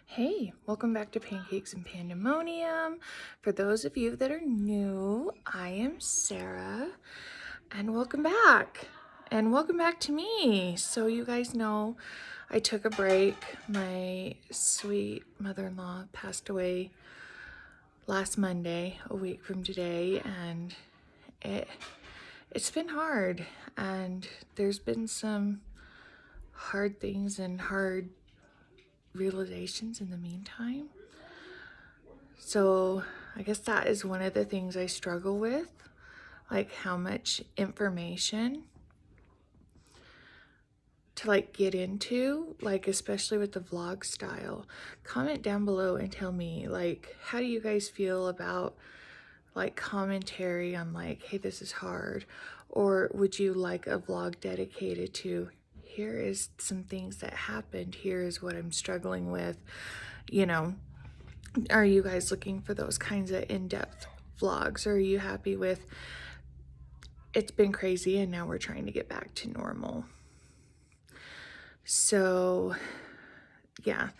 Hey, welcome back to Pancakes and Pandemonium. For those of you that are new, I am Sarah, and welcome back. And welcome back to me. So you guys know I took a break. My sweet mother-in-law passed away last Monday, a week from today, and it's been hard. And there's been some hard things and hard realizations in the meantime. So I guess that is one of the things I struggle with, like how much information to get into, especially with the vlog style. Comment down below and tell me how do you guys feel about commentary on hey, this is hard, or would you like a vlog dedicated to here is some things that happened, here is what I'm struggling with, you know. Are you guys looking for those kinds of in-depth vlogs, or are you happy with it's been crazy and now we're trying to get back to normal? So yeah,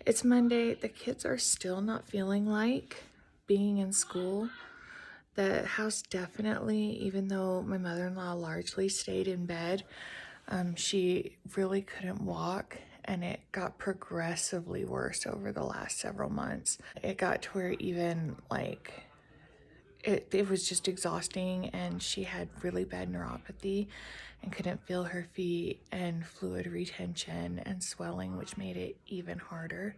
it's Monday. The kids are still not feeling like being in school. The house definitely, even though my mother-in-law largely stayed in bed, she really couldn't walk, and it got progressively worse over the last several months. It got to where even it was just exhausting, and she had really bad neuropathy and couldn't feel her feet, and fluid retention and swelling, which made it even harder.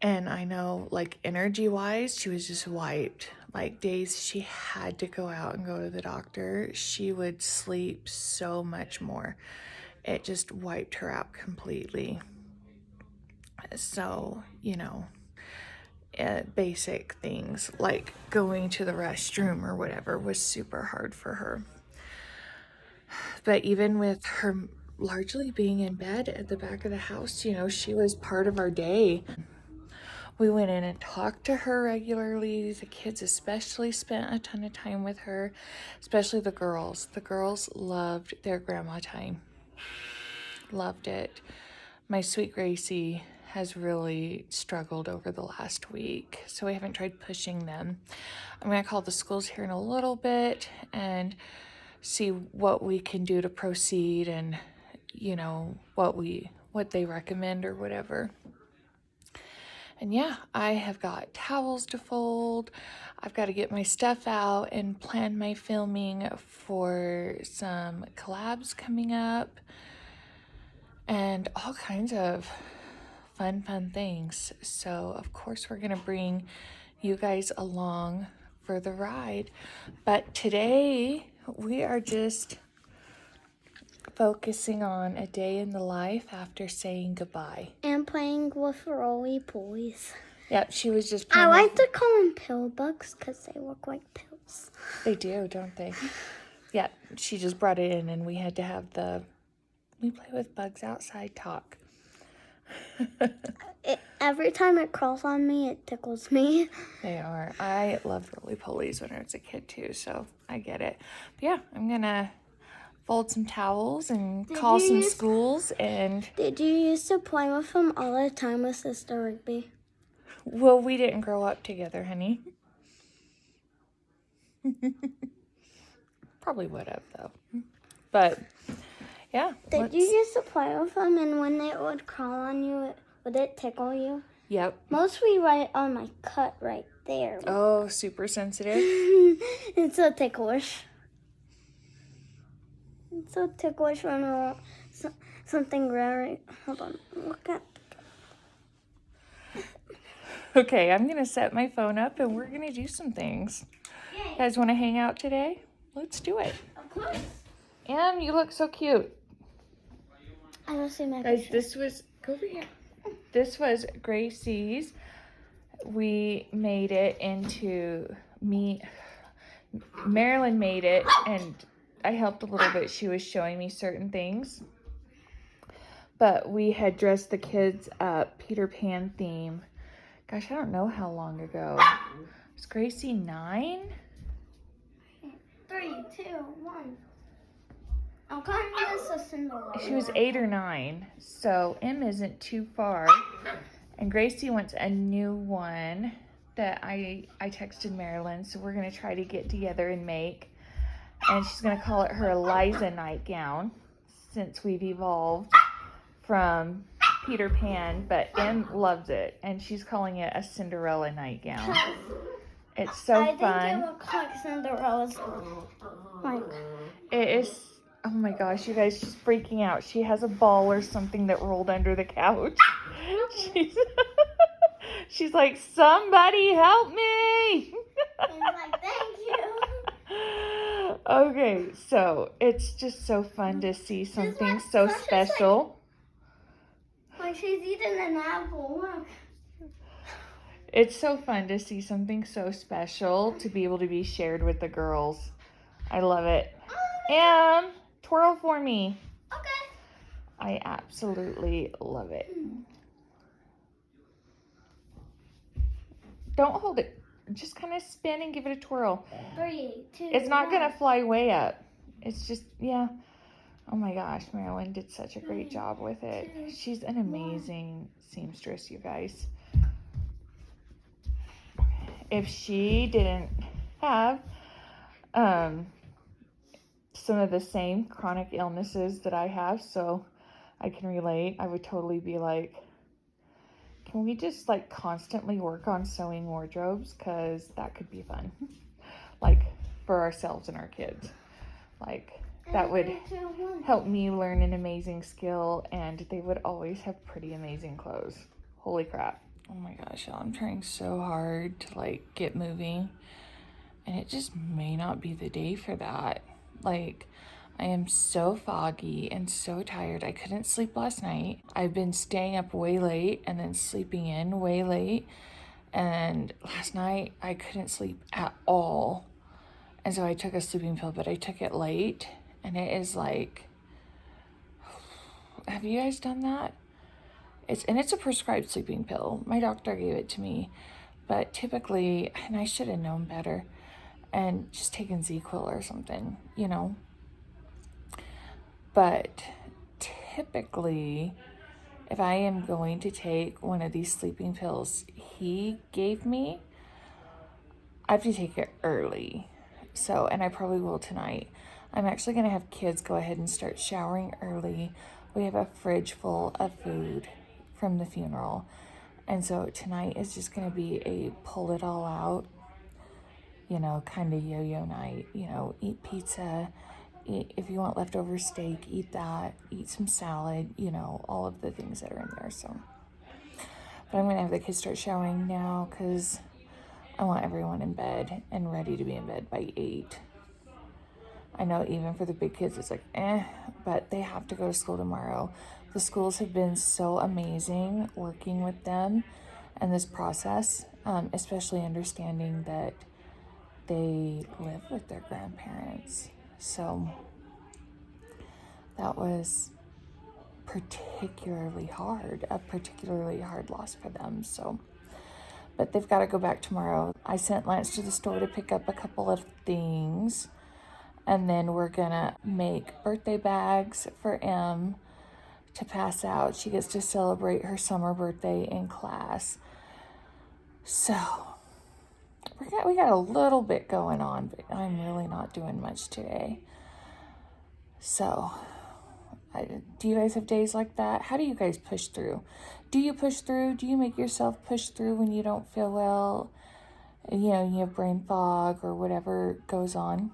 And I know energy wise, she was just wiped. Days she had to go out and go to the doctor, she would sleep so much more. It just wiped her out completely. So, basic things like going to the restroom or whatever was super hard for her. But even with her largely being in bed at the back of the house, she was part of our day. We went in and talked to her regularly. The kids especially spent a ton of time with her, especially the girls. The girls loved their grandma time. Loved it. My sweet Gracie has really struggled over the last week, so we haven't tried pushing them. I'm going to call the schools here in a little bit and see what we can do to proceed, and what they recommend or whatever. And yeah, I have got towels to fold. I've got to get my stuff out and plan my filming for some collabs coming up and all kinds of fun things. So of course we're going to bring you guys along for the ride. But today we are just focusing on a day in the life after saying goodbye. And playing with roly-polies. Yep, she was just playing. I like to call them pill bugs because they look like pills. They do, don't they? Yeah, she just brought it in and we had to have we play with bugs outside talk. Every time it crawls on me, it tickles me. They are. I loved roly-polies when I was a kid too, so I get it. But yeah, I'm going to fold some towels and call some schools. And did you used to play with them all the time with Sister Rigby? Well, we didn't grow up together, honey. Probably would have, though. But yeah. Did you used to play with them, and when it would crawl on you, would it tickle you? Yep. Mostly right on my cut right there. Oh, super sensitive. It's so ticklish. It's so ticklish when something rare. Hold on, look at. Okay, I'm gonna set my phone up and we're gonna do some things. Yay. You guys want to hang out today? Let's do it. Of course. And you look so cute. I don't see my guys. picture. Go over here. This was Gracie's. We made it into Marilyn made it, and I helped a little bit. She was showing me certain things. But we had dressed the kids up Peter Pan theme. Gosh, I don't know how long ago. Was Gracie 9? 3, 2, 1. I'm calling this a Cinderella. She was 8 or 9, so M isn't too far. And Gracie wants a new one that I texted Marilyn, so we're gonna try to get together and make. And she's gonna call it her Eliza nightgown, since we've evolved from Peter Pan, but Em loves it, and she's calling it a Cinderella nightgown. It's so fun. I think it looks like Cinderella's. Like, it is. Oh my gosh, you guys, she's freaking out. She has a ball or something that rolled under the couch. She's like, somebody help me. and like, thank you. Okay, so it's just so fun to see something so special. Like she's eating an apple. Look. It's so fun to see something so special to be able to be shared with the girls. I love it. And twirl for me. Okay. I absolutely love it. Don't hold it. Just kind of spin and give it a twirl. 3, 2. It's not going to fly way up. It's just, yeah. Oh my gosh, Marilyn did such a great job with it. She's an amazing seamstress, you guys. If she didn't have some of the same chronic illnesses that I have, so I can relate, I would totally be like, can we just like constantly work on sewing wardrobes? Because that could be fun. Like for ourselves and our kids. Like that would help me learn an amazing skill, and they would always have pretty amazing clothes. Holy crap. Oh my gosh, y'all, I'm trying so hard to like get moving, and it just may not be the day for that. Like, I am so foggy and so tired. I couldn't sleep last night. I've been staying up way late and then sleeping in way late. And last night I couldn't sleep at all. And so I took a sleeping pill, but I took it late. And it is like, have you guys done that? It's a prescribed sleeping pill. My doctor gave it to me. But typically, and I should have known better, and just taken ZQuil or something, you know. But typically, if I am going to take one of these sleeping pills he gave me, I have to take it early. So, and I probably will tonight. I'm actually going to have kids go ahead and start showering early. We have a fridge full of food from the funeral. And so tonight is just going to be a pull it all out, you know, kind of yo-yo night. You know, eat pizza, if you want leftover steak, eat that, eat some salad, you know, all of the things that are in there. So, but I'm going to have the kids start showering now because I want everyone in bed and ready to be in bed by 8. I know even for the big kids, it's like, but they have to go to school tomorrow. The schools have been so amazing working with them and this process, especially understanding that they live with their grandparents. So that was particularly hard, a particularly hard loss for them. So, but they've got to go back tomorrow. I sent Lance to the store to pick up a couple of things, and then we're gonna make birthday bags for Em to pass out. She gets to celebrate her summer birthday in class. So we got a little bit going on, but I'm really not doing much today. So do you guys have days like that? How do you guys push through? Do you push through? Do you make yourself push through when you don't feel well? You know, you have brain fog or whatever goes on?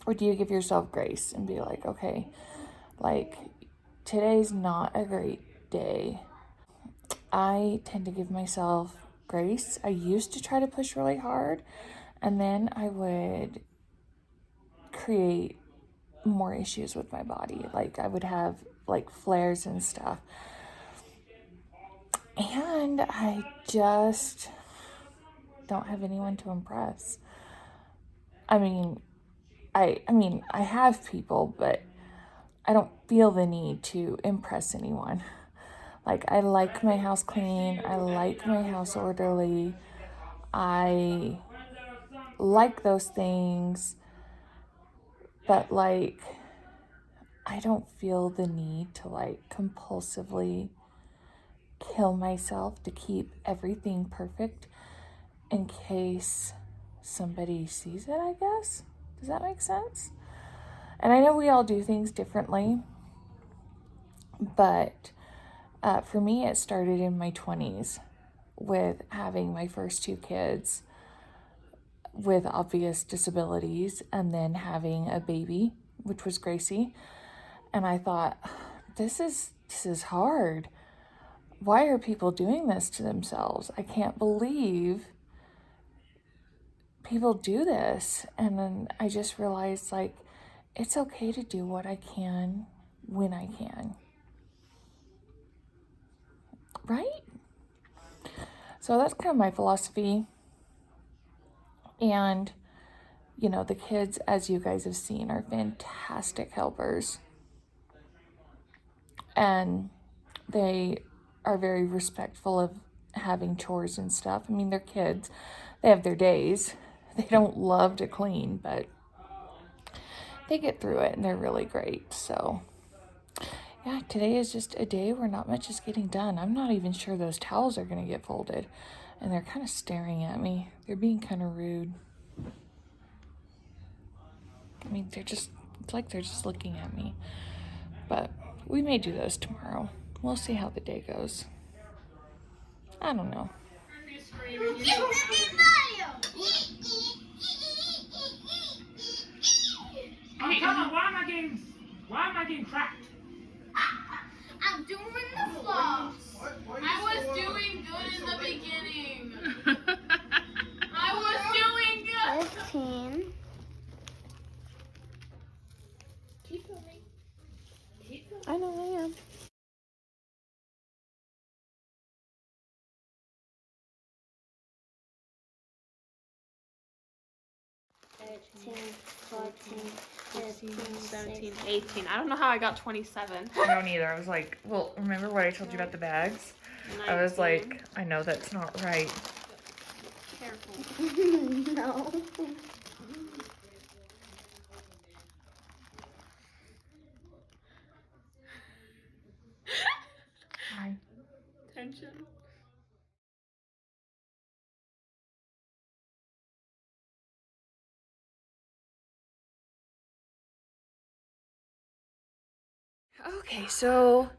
Or do you give yourself grace and be like, okay, like today's not a great day. I tend to give myself grace. I used to try to push really hard, and then I would create more issues with my body. Like I would have like flares and stuff. And I just don't have anyone to impress. I mean, I have people, but I don't feel the need to impress anyone. Like, I like my house clean. I like my house orderly. I like those things. But, like, I don't feel the need to, like, compulsively kill myself to keep everything perfect in case somebody sees it, I guess. Does that make sense? And I know we all do things differently, but for me, it started in my 20s with having my first two kids with obvious disabilities and then having a baby, which was Gracie. And I thought, this is hard. Why are people doing this to themselves? I can't believe people do this. And then I just realized, like, it's okay to do what I can when I can. Right? So that's kind of my philosophy. And, you know, the kids, as you guys have seen, are fantastic helpers. And they are very respectful of having chores and stuff. I mean, they're kids. They have their days. They don't love to clean, but they get through it and they're really great. So, yeah, today is just a day where not much is getting done. I'm not even sure those towels are going to get folded. And they're kind of staring at me. They're being kind of rude. I mean, it's like they're just looking at me. But we may do those tomorrow. We'll see how the day goes. I don't know. Oh, come on, why am I getting cracked? I'm doing the floss. I was doing good in the beginning. I was doing good. 15. Keep going. Keep going. I know I am. Sixteen, 17, 18. I don't know how I got 27. I don't either. I was like, well, remember what I told you about the bags? I was 19. like, I know that's not right. Careful. No. Hi. Tension. Okay, so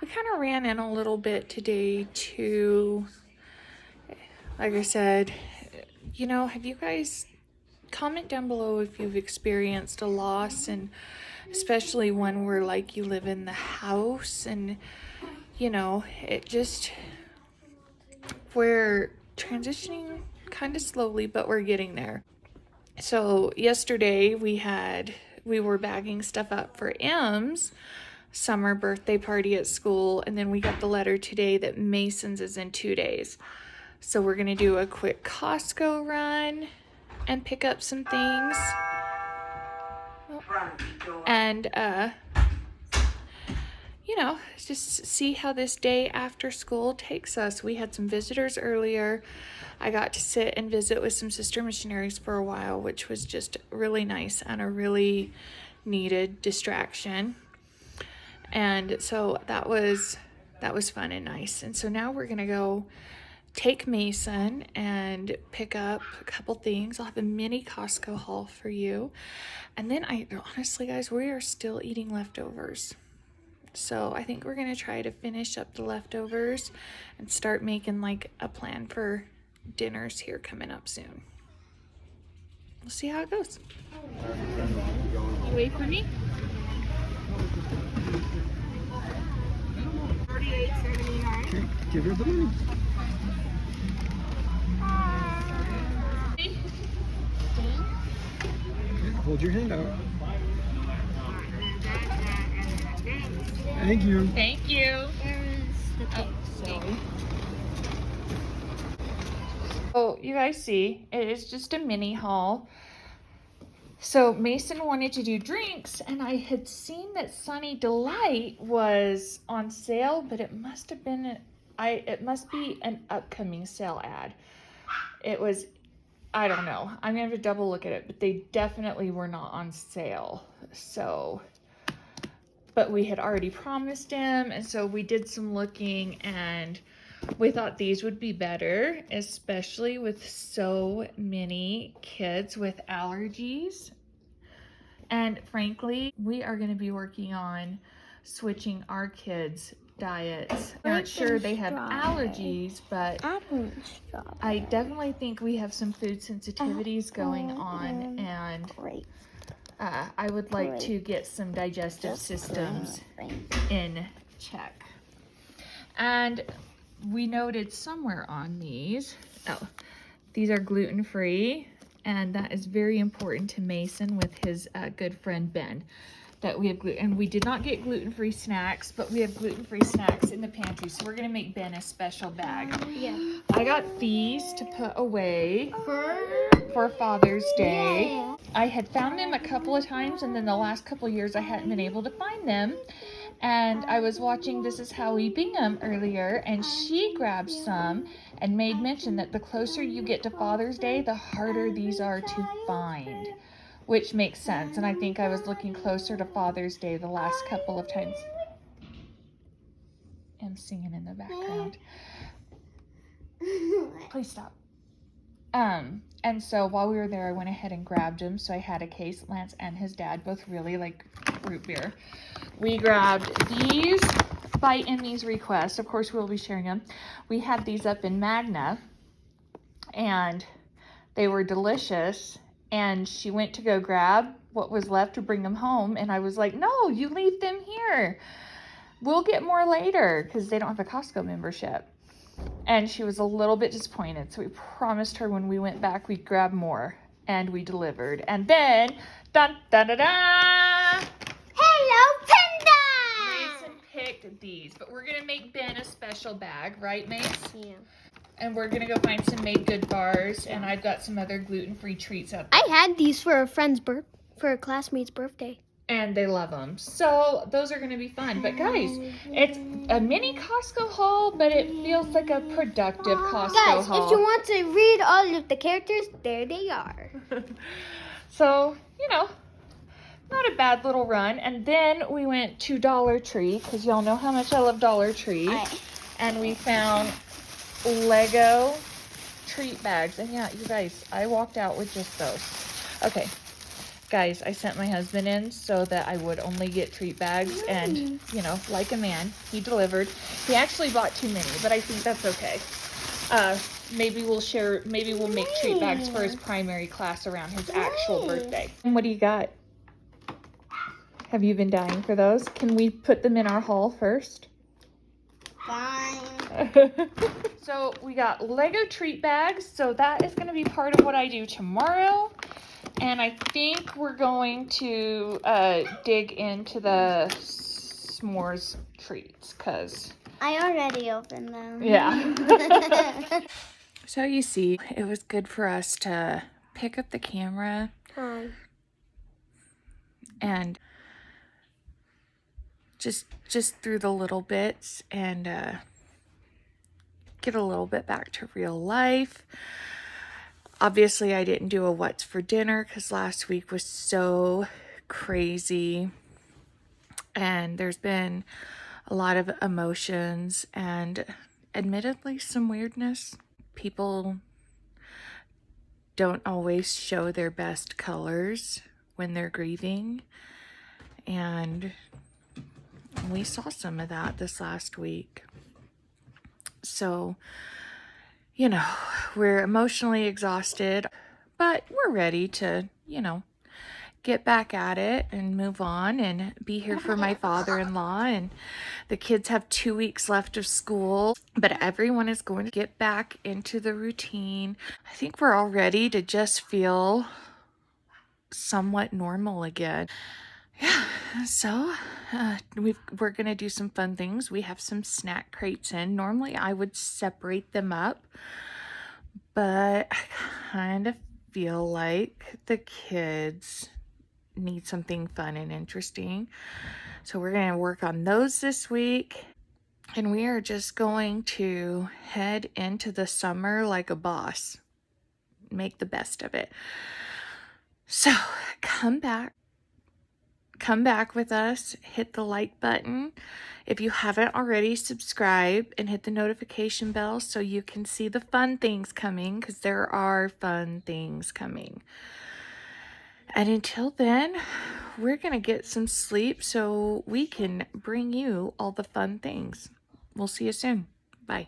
we kind of ran in a little bit today to, like I said, you know, have you guys comment down below if you've experienced a loss, and especially one where like you live in the house and, you know, it just, we're transitioning kind of slowly, but we're getting there. So yesterday we were bagging stuff up for M's summer birthday party at school, and then we got the letter today that Mason's is in 2 days. So we're gonna do a quick Costco run and pick up some things. And you know, just see how this day after school takes us. We had some visitors earlier. I got to sit and visit with some sister missionaries for a while, which was just really nice and a really needed distraction. And so that was fun and nice. And so now we're gonna go take Mason and pick up a couple things. I'll have a mini Costco haul for you. And then honestly, guys, we are still eating leftovers. So I think we're gonna try to finish up the leftovers and start making like a plan for dinners here coming up soon. We'll see how it goes. You wait for me? 38.79. Okay, give her the money. Okay, hold your hand out. Thank you. Thank you. So you guys see, it is just a mini haul. So Mason wanted to do drinks, and I had seen that Sunny Delight was on sale, but it must have been it must be an upcoming sale ad. It was, I don't know. I'm gonna have to double look at it, but they definitely were not on sale. So but we had already promised him, and so we did some looking, and we thought these would be better, especially with so many kids with allergies. And frankly, we are going to be working on switching our kids' diets. I'm not sure they have allergies, but I definitely think we have some food sensitivities going on, and I would like to get some digestive systems in check. And we noted somewhere on these, these are gluten-free, and that is very important to Mason with his good friend Ben, that we have gluten. And we did not get gluten-free snacks, but we have gluten-free snacks in the pantry, so we're gonna make Ben a special bag. Yeah. I got these to put away for Father's Day. Yeah. I had found them a couple of times, and then the last couple of years I hadn't been able to find them. And I was watching This Is How We Bingham earlier, and she grabbed some and made mention that the closer you get to Father's Day, the harder these are to find, which makes sense. And I think I was looking closer to Father's Day the last couple of times. I'm singing in the background. Please stop. And so while we were there, I went ahead and grabbed them. So I had a case. Lance and his dad both really like root beer. We grabbed these by Emmy's request. Of course, we'll be sharing them. We had these up in Magna, and they were delicious. And she went to go grab what was left to bring them home. And I was like, no, you leave them here. We'll get more later, because they don't have a Costco membership. And she was a little bit disappointed. So we promised her when we went back, we'd grab more. And we delivered. And then, dun da da da! Hello, Panda! Mason picked these. But we're going to make Ben a special bag, right, Mace? Yeah. And we're going to go find some Made Good bars. And I've got some other gluten-free treats out there. I had these for a classmate's birthday. And they love them. So those are going to be fun. But guys, it's a mini Costco haul, but it feels like a productive Costco haul. If you want to read all of the characters, there they are. So, you know, not a bad little run. And then we went to Dollar Tree, because y'all know how much I love Dollar Tree. And we found Lego treat bags. And yeah, you guys, I walked out with just those. Okay. Guys, I sent my husband in so that I would only get treat bags, and, you know, like a man, he delivered. He actually bought too many, but I think that's okay. Maybe we'll make treat bags for his primary class around his actual birthday. And what do you got? Have you been dying for those? Can we put them in our haul first? Fine. So we got Lego treat bags, so that is going to be part of what I do tomorrow. And I think we're going to dig into the s'mores treats, because I already opened them. yeah. So you see, it was good for us to pick up the camera and just through the little bits and get a little bit back to real life. Obviously, I didn't do a what's for dinner because last week was so crazy. And there's been a lot of emotions and admittedly some weirdness. People don't always show their best colors when they're grieving. And we saw some of that this last week. So, you know, we're emotionally exhausted, but we're ready to, you know, get back at it and move on and be here for my father-in-law. And the kids have 2 weeks left of school, but everyone is going to get back into the routine. I think we're all ready to just feel somewhat normal again. Yeah, so we're going to do some fun things. We have some snack crates in. Normally I would separate them up, but I kind of feel like the kids need something fun and interesting. So we're going to work on those this week. And we are just going to head into the summer like a boss. Make the best of it. So come back come back with us, hit the like button. If you haven't already, subscribe and hit the notification bell so you can see the fun things coming, because there are fun things coming. And until then, we're going to get some sleep so we can bring you all the fun things. We'll see you soon. Bye.